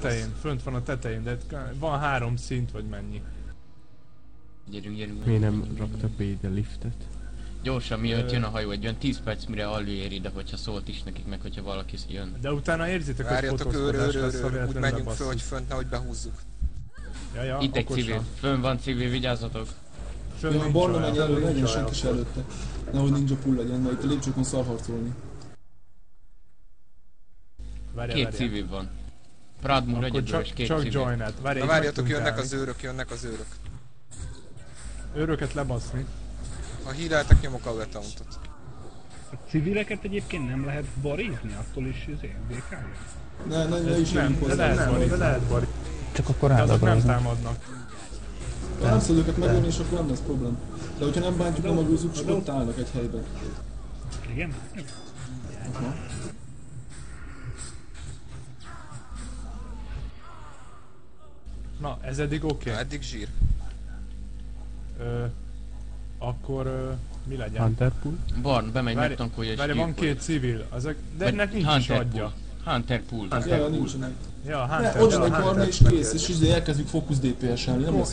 tetején, fönt van a tetején, de van 3 szint vagy mennyi. Gyerünk. Miért nem raktak be ide liftet? Gyorsan, mielőtt jön a hajó, egy olyan 10 perc mire alulér ide, hogyha szólt is nekik, meg hogyha valaki jön. De utána érzitek, hogy Várjatok, fotózkodás lesz, ha úgy véletlenül menjünk föl, lebasszuk. hogy fönt nehogy behúzzuk. Ja, Itt egy okosan. civil, fönn van civil, vigyázzatok! Fönn Ja, nincs barna olyan. megy elő, legyen Nincs senki se olyan. előtte. Nehogy ninja pull legyen, mert itt a lépcsőkön szarharcolni. Két civil van. Pradmur egyedül és két csak civil. joined. Na várjatok, jönnek az őrök, jönnek az őrök. Őröket lebaszni. Ha híleltek, nyomok a letauntot. A civileket egyébként nem lehet barizni, attól is DK-ja? Ne is Nem, jönjünk de hozzá. lehet bari. Csak akkor De azok nem rádabroznak. támadnak. Ha nem szed őket megölni, és akkor nem lesz problém. De hogyha nem bántjuk, nem agrózzuk, csak ott állnak egy helyben. Igen? Na, ez eddig oké. Na, eddig zsír. Akkor mi legyen? Hunter pool? Barn, bemegy, megtankolja és Várj, van gyilkolja. 2 civil, de Vagy ennek nincs is Hunter adja. Pool. Hunter Pool. Ja, nincsenek. Ja, Ne, Hunter, ott ja, van egy barna Hunter. és kész, és elkezdjük fókusz DPS-elni, nem lesz